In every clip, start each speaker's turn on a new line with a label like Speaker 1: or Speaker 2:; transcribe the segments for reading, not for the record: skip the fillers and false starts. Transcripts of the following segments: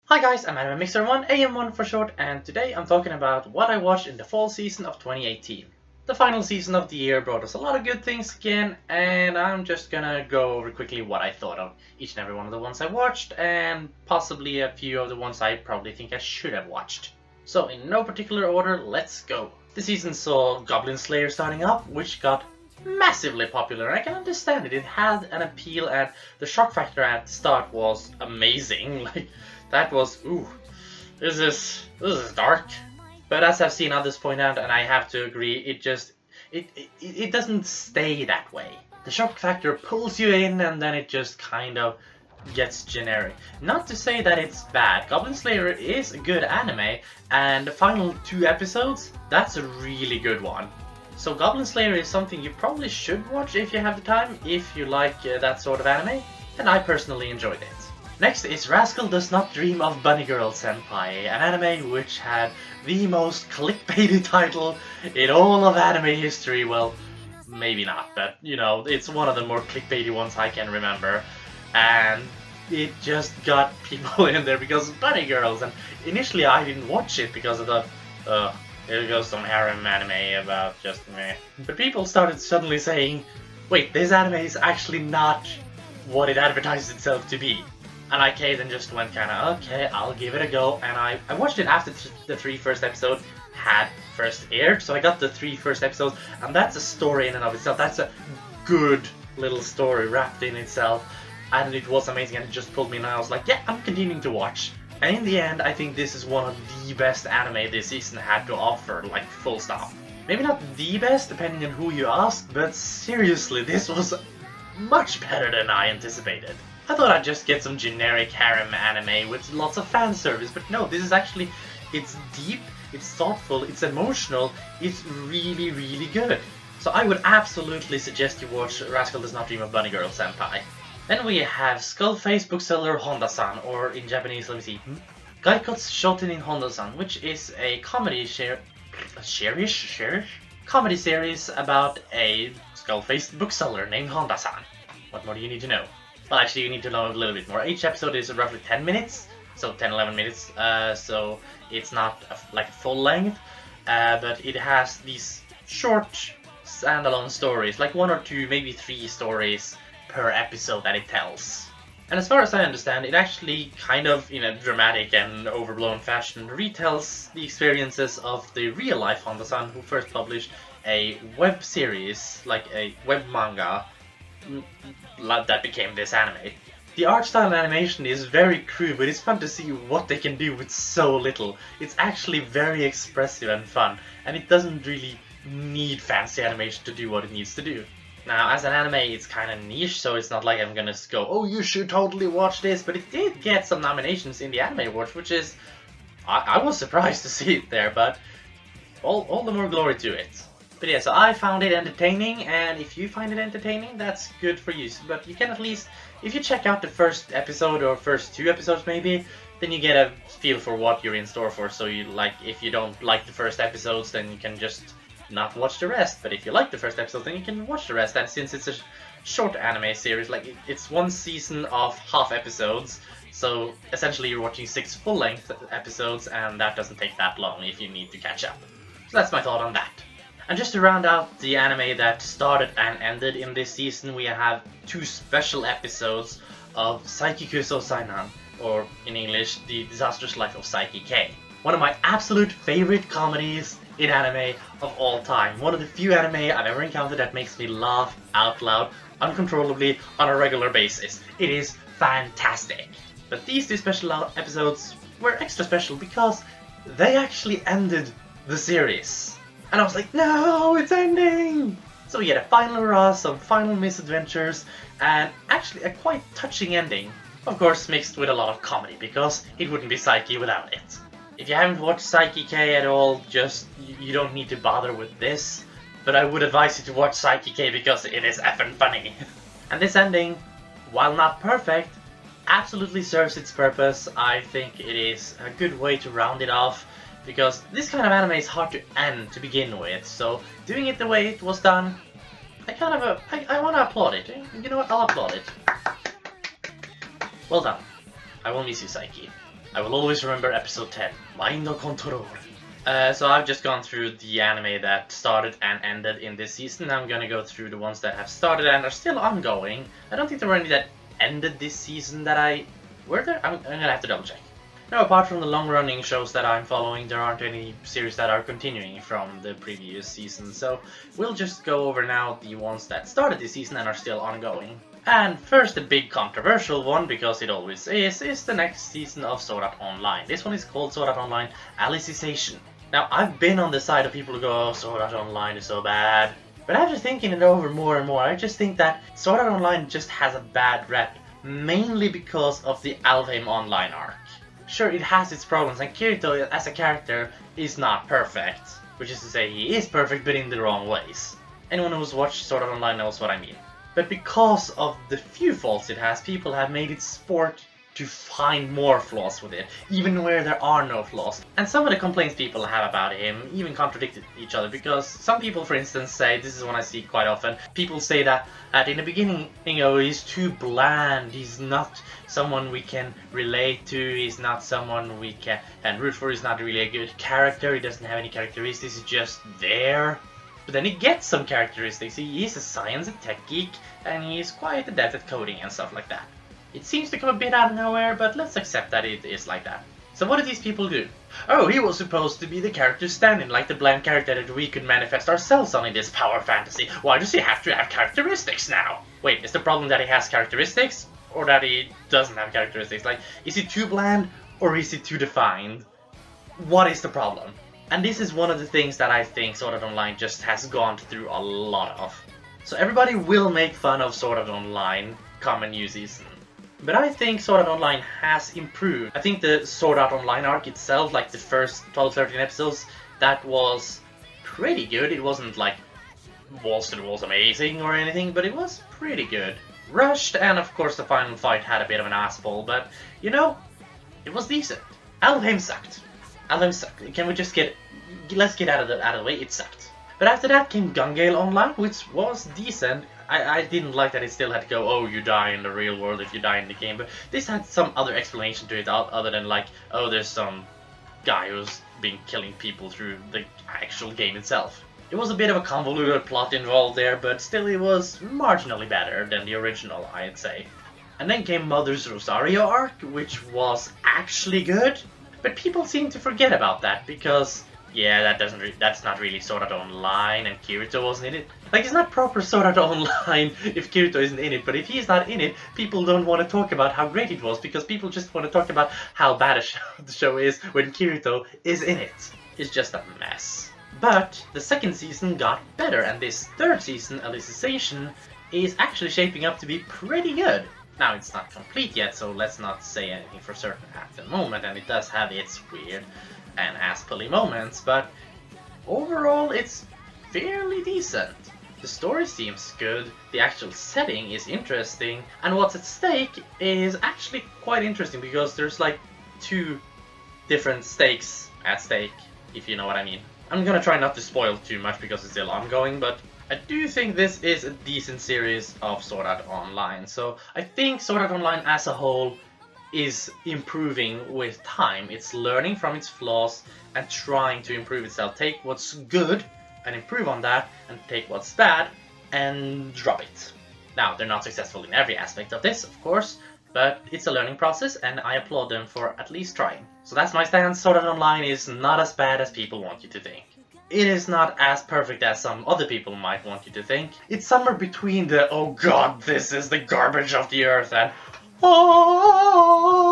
Speaker 1: Hi guys, I'm Mixer1, AM1 for short, and today I'm talking about what I watched in the fall season of 2018. The final season of the year brought us a lot of good things again, and I'm just gonna go over quickly what I thought of each and every one of the ones I watched, and possibly a few of the ones I probably think I should have watched. So in no particular order, let's go. The season saw Goblin Slayer starting up, which got massively popular. I can understand it. It had an appeal, and the shock factor at the start was amazing. Like, that was, ooh, this is dark. But as I've seen others point out, and I have to agree, it doesn't stay that way. The shock factor pulls you in, and then it just kind of gets generic. Not to say that it's bad. Goblin Slayer is a good anime, and the final 2 episodes, that's a really good one. So Goblin Slayer is something you probably should watch if you have the time, if you like that sort of anime, and I personally enjoyed it. Next is Rascal Does Not Dream of Bunny Girl Senpai, an anime which had the most clickbaity title in all of anime history. Well, maybe not, but you know, it's one of the more clickbaity ones I can remember. And it just got people in there because of bunny girls, and initially I didn't watch it because I thought, here goes some harem anime about just meh. But people started suddenly saying, wait, this anime is actually not what it advertised itself to be. And I then just went kinda, okay, I'll give it a go. And I watched it after the 3 first episodes had first aired. So I got the 3 first episodes, and that's a story in and of itself. That's a good little story wrapped in itself. And it was amazing, and it just pulled me in, and I was like, yeah, I'm continuing to watch. And in the end, I think this is one of the best anime this season had to offer, like full stop. Maybe not the best, depending on who you ask, but seriously, this was much better than I anticipated. I thought I'd just get some generic harem anime with lots of fan service, but no, this is actually, it's deep, it's thoughtful, it's emotional, it's really, really good. So I would absolutely suggest you watch Rascal Does Not Dream of Bunny Girl Senpai. Then we have Skullface bookseller Honda-san, or in Japanese, let me see, Gaikotsu Shotenin Honda-san, which is a comedy comedy series about a skull-faced bookseller named Honda-san. What more do you need to know? Well, actually, you need to know a little bit more. Each episode is roughly 10 minutes, so 10-11 minutes, so it's not like full length, but it has these short standalone stories, like 1 or 2, maybe 3 stories per episode that it tells. And as far as I understand, it actually kind of, in a dramatic and overblown fashion, retells the experiences of the real-life Honda-san who first published a web series, like a web manga, that became this anime. The art style and animation is very crude, but it's fun to see what they can do with so little. It's actually very expressive and fun, and it doesn't really need fancy animation to do what it needs to do. Now, as an anime, it's kind of niche, so it's not like I'm gonna go, oh, you should totally watch this, but it did get some nominations in the Anime Awards, which is, I was surprised to see it there, but all the more glory to it. But yeah, so I found it entertaining, and if you find it entertaining, that's good for you. But you can at least, if you check out the first episode or first 2 episodes maybe, then you get a feel for what you're in store for. So you like, if you don't like the first episodes, then you can just not watch the rest. But if you like the first episode, then you can watch the rest. And since it's a short anime series, like it's 1 season of half episodes, so essentially you're watching 6 full-length episodes, and that doesn't take that long if you need to catch up. So that's my thought on that. And just to round out the anime that started and ended in this season, we have 2 special episodes of Saiki Kuso Sainan, or in English, The Disastrous Life of Saiki K. One of my absolute favorite comedies in anime of all time. One of the few anime I've ever encountered that makes me laugh out loud, uncontrollably, on a regular basis. It is fantastic. But these 2 special episodes were extra special because they actually ended the series. And I was like, no, it's ending! So we get a final hurrah, some final misadventures, and actually a quite touching ending. Of course, mixed with a lot of comedy, because it wouldn't be Saiki without it. If you haven't watched Saiki K at all, you don't need to bother with this. But I would advise you to watch Saiki K because it is effing funny. And this ending, while not perfect, absolutely serves its purpose. I think it is a good way to round it off, because this kind of anime is hard to end to begin with, so doing it the way it was done, I want to applaud it. You know what, I'll applaud it. Well done. I will miss you, Saiki. I will always remember episode 10, Mind no Control. So I've just gone through the anime that started and ended in this season. I'm gonna go through the ones that have started and are still ongoing. I don't think there were any that ended this season that were there? I'm gonna have to double check. No, apart from the long-running shows that I'm following, there aren't any series that are continuing from the previous season. So we'll just go over now the ones that started this season and are still ongoing. And first, the big controversial one, because it always is the next season of Sword Art Online. This one is called Sword Art Online Alicization. Now, I've been on the side of people who go, oh, Sword Art Online is so bad. But after thinking it over more and more, I just think that Sword Art Online just has a bad rep, mainly because of the Alfheim Online arc. Sure, it has its problems, and Kirito as a character is not perfect. Which is to say, he is perfect, but in the wrong ways. Anyone who's watched Sword Art Online knows what I mean. But because of the few faults it has, people have made it sport to find more flaws with it, even where there are no flaws. And some of the complaints people have about him even contradict each other, because some people, for instance, say, this is one I see quite often, people say that in the beginning, he's too bland, he's not someone we can relate to, he's not someone we can root for, he's not really a good character, he doesn't have any characteristics, he's just there. But then he gets some characteristics. He is a science and tech geek, and he's quite adept at coding and stuff like that. It seems to come a bit out of nowhere, but let's accept that it is like that. So what do these people do? Oh, he was supposed to be the character stand-in, like the bland character that we could manifest ourselves on in this power fantasy. Why does he have to have characteristics now? Wait, is the problem that he has characteristics? Or that he doesn't have characteristics? Like, is he too bland, or is he too defined? What is the problem? And this is one of the things that I think Sword Art Online just has gone through a lot of. So everybody will make fun of Sword Art Online come a new season. But I think Sword Art Online has improved. I think the Sword Art Online arc itself, like the first 12-13 episodes, that was pretty good. It wasn't like walls to the walls amazing or anything, but it was pretty good. Rushed, and of course the final fight had a bit of an asshole, but you know, it was decent. Alfheim sucked. Alfheim sucked. Can we just let's get out of the way, it sucked. But after that came Gungale Online, which was decent. I didn't like that it still had to go, oh, you die in the real world if you die in the game, but this had some other explanation to it other than like, oh, there's some guy who's been killing people through the actual game itself. It was a bit of a convoluted plot involved there, but still it was marginally better than the original, I'd say. And then came Mother's Rosario arc, which was actually good, but people seem to forget about that because, yeah, that's not really Sword Art Online, and Kirito wasn't in it. Like, it's not proper Sword Art Online if Kirito isn't in it, but if he's not in it, people don't want to talk about how great it was, because people just want to talk about how bad the show is when Kirito is in it. It's just a mess. But the second season got better, and this third season, Alicization, is actually shaping up to be pretty good. Now, it's not complete yet, so let's not say anything for certain at the moment, and it does have its weird and ass-pully moments, but overall it's fairly decent. The story seems good, the actual setting is interesting, and what's at stake is actually quite interesting because there's like two different stakes at stake, if you know what I mean. I'm gonna try not to spoil too much because it's still ongoing, but I do think this is a decent series of Sword Art Online, so I think Sword Art Online as a whole is improving with time. It's learning from its flaws and trying to improve itself. Take what's good and improve on that, and take what's bad and drop it. Now, they're not successful in every aspect of this, of course, but it's a learning process and I applaud them for at least trying. So that's my stance. Sword Art Online is not as bad as people want you to think. It is not as perfect as some other people might want you to think. It's somewhere between the, oh god, this is the garbage of the earth, and oh,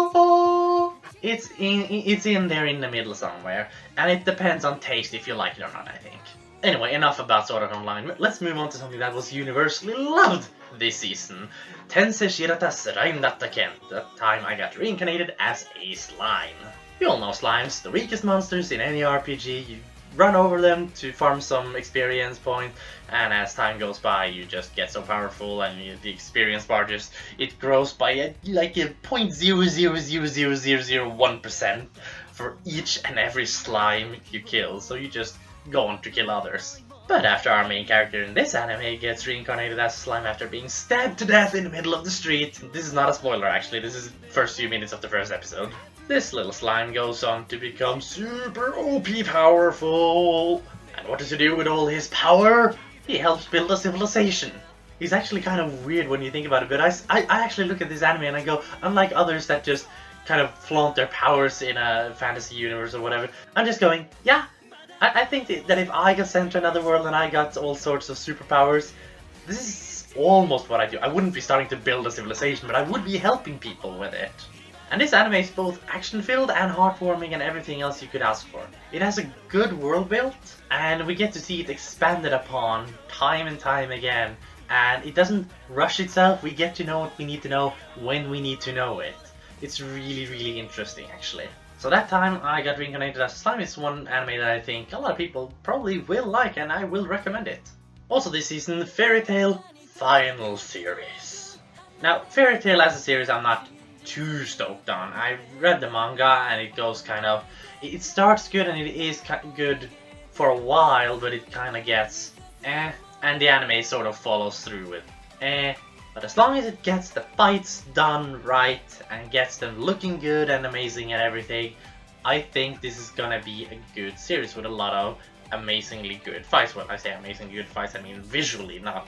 Speaker 1: it's in there in the middle somewhere, and it depends on taste if you like it or not, I think. Anyway, enough about Sword Art Online. Let's move on to something that was universally loved this season. Tensei Shirata's Reindatta Ken. That time I got reincarnated as a slime. You all know slimes, the weakest monsters in any RPG. You run over them to farm some experience points, and as time goes by you just get so powerful, and the experience bar just, it grows by like a 0.0000001% for each and every slime you kill, so you just go on to kill others. But after our main character in this anime gets reincarnated as a slime after being stabbed to death in the middle of the street, this is not a spoiler actually, this is the first few minutes of the first episode. This little slime goes on to become super OP powerful. And what does he do with all his power? He helps build a civilization. He's actually kind of weird when you think about it, but I actually look at this anime and I go, unlike others that just kind of flaunt their powers in a fantasy universe or whatever, I'm just going, yeah, I think that if I got sent to another world and I got all sorts of superpowers, this is almost what I do. I wouldn't be starting to build a civilization, but I would be helping people with it. And this anime is both action-filled and heartwarming and everything else you could ask for. It has a good world built, and we get to see it expanded upon time and time again. And it doesn't rush itself, we get to know what we need to know when we need to know it. It's really, really interesting, actually. So that time I got Reincarnated as a Slime is one anime that I think a lot of people probably will like, and I will recommend it. Also this season, Fairy Tail Final Series. Now, Fairy Tail as a series I'm not too stoked on. I read the manga and it goes kind of... It starts good and it is good for a while, but it kind of gets eh. And the anime sort of follows through with eh. But as long as it gets the fights done right and gets them looking good and amazing and everything, I think this is gonna be a good series with a lot of amazingly good fights. When I say amazingly good fights, I mean visually, not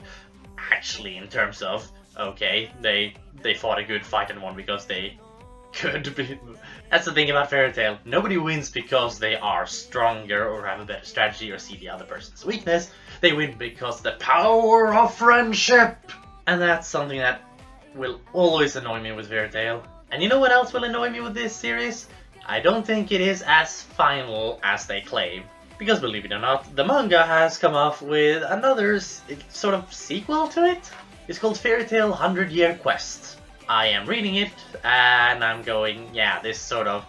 Speaker 1: actually in terms of, okay, they fought a good fight and won because they could be. That's the thing about Fairy Tail. Nobody wins because they are stronger or have a better strategy or see the other person's weakness. They win because the power of friendship! And that's something that will always annoy me with Fairy Tail. And you know what else will annoy me with this series? I don't think it is as final as they claim. Because believe it or not, the manga has come off with another sort of sequel to it. It's called Fairy Tail 100-Year Quest. I am reading it and I'm going, yeah, this sort of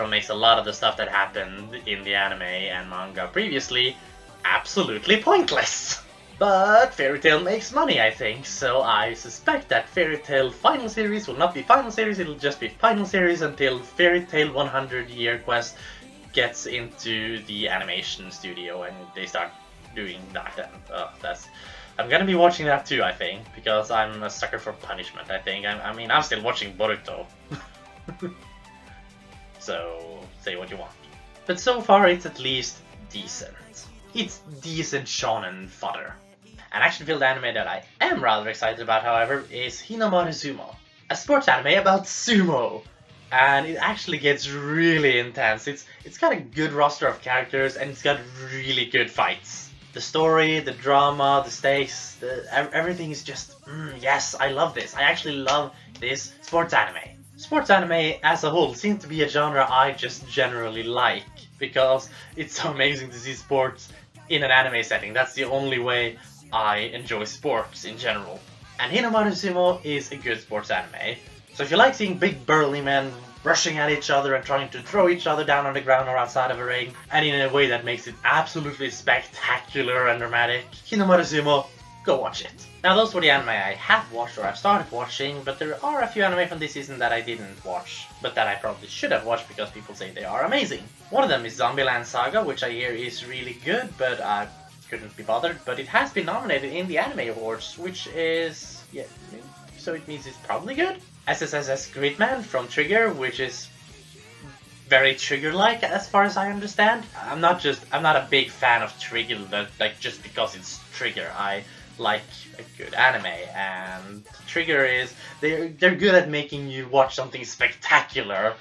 Speaker 1: makes a lot of the stuff that happened in the anime and manga previously absolutely pointless. But Fairy Tail makes money, I think, so I suspect that Fairy Tail Final Series will not be Final Series, it'll just be Final Series until Fairy Tail 100-Year Quest gets into the animation studio and they start doing that. And I'm gonna be watching that too, I think, because I'm a sucker for punishment, I think. I mean, I'm still watching Boruto. So, say what you want. But so far, it's at least decent. It's decent shonen fodder. An action-filled anime that I am rather excited about, however, is Hinamaru Sumo. A sports anime about sumo. And it actually gets really intense. It's got a good roster of characters and it's got really good fights. The story, the drama, the stakes, everything is just, yes, I love this. I actually love this sports anime. Sports anime as a whole seems to be a genre I just generally like, because it's so amazing to see sports in an anime setting. That's the only way I enjoy sports in general. And Hinamaru Sumo is a good sports anime. So if you like seeing big burly men rushing at each other and trying to throw each other down on the ground or outside of a ring, and in a way that makes it absolutely spectacular and dramatic, Hinamaru Sumo, go watch it. Now those were the anime I have watched or I've started watching, but there are a few anime from this season that I didn't watch, but that I probably should have watched because people say they are amazing. One of them is Zombieland Saga, which I hear is really good, but I couldn't be bothered, but it has been nominated in the Anime Awards, which is, yeah, so it means it's probably good. SSSS Gridman from Trigger, which is very Trigger-like as far as I understand. I'm not a big fan of Trigger, like just because it's Trigger. I like a good anime, and Trigger is they're good at making you watch something spectacular,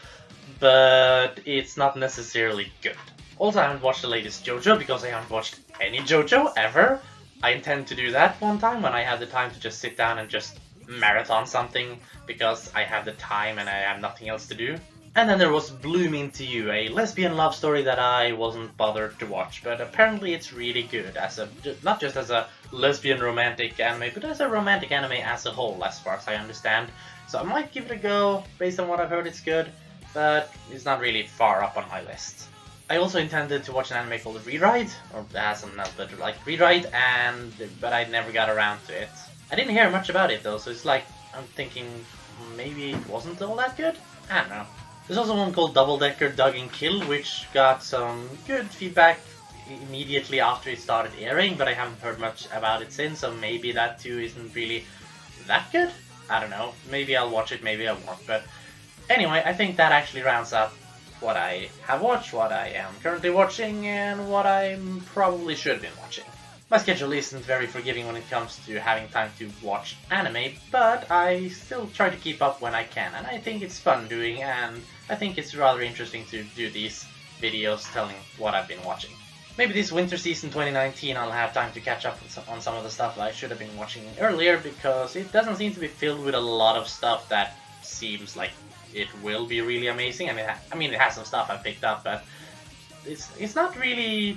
Speaker 1: but it's not necessarily good. Also, I haven't watched the latest JoJo because I haven't watched any JoJo ever. I intend to do that one time when I have the time to just sit down and just marathon something because I have the time and I have nothing else to do. And then there was Bloom Into You, a lesbian love story that I wasn't bothered to watch, but apparently it's really good as a not just as a lesbian romantic anime, but as a romantic anime as a whole, as far as I understand. So I might give it a go. Based on what I've heard, it's good, but it's not really far up on my list. I also intended to watch an anime called Rewrite, or has something else, but like Rewrite, but I never got around to it. I didn't hear much about it though, so it's like I'm thinking maybe it wasn't all that good? I don't know. There's also one called Double Decker Dug and Kill, which got some good feedback immediately after it started airing, but I haven't heard much about it since, so maybe that too isn't really that good? I don't know. Maybe I'll watch it, maybe I won't, but Anyway, I think that actually rounds up what I have watched, what I am currently watching, and what I probably should have been watching. My schedule isn't very forgiving when it comes to having time to watch anime, but I still try to keep up when I can, and I think it's fun doing, and I think it's rather interesting to do these videos telling what I've been watching. Maybe this winter season 2019 I'll have time to catch up on some of the stuff that I should have been watching earlier, because it doesn't seem to be filled with a lot of stuff that seems like it will be really amazing. I mean, it has some stuff I picked up, but it's not really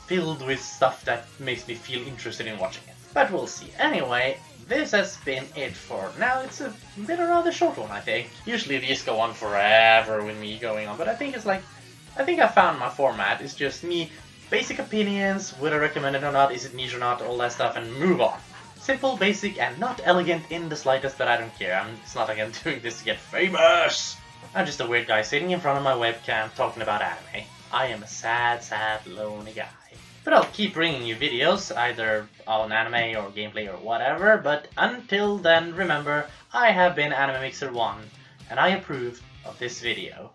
Speaker 1: filled with stuff that makes me feel interested in watching it. But we'll see. Anyway, this has been it for now. It's been a rather short one, I think. Usually these go on forever with me going on, but I think I found my format. It's just me, basic opinions, would I recommend it or not, is it niche or not, all that stuff, and move on. Simple, basic, and not elegant in the slightest, but I don't care. It's not like I'm doing this to get famous. I'm just a weird guy sitting in front of my webcam talking about anime. I am a sad, sad, lonely guy. But I'll keep bringing you videos, either on anime or gameplay or whatever, but until then, remember, I have been Anime Mixer 1, and I approve of this video.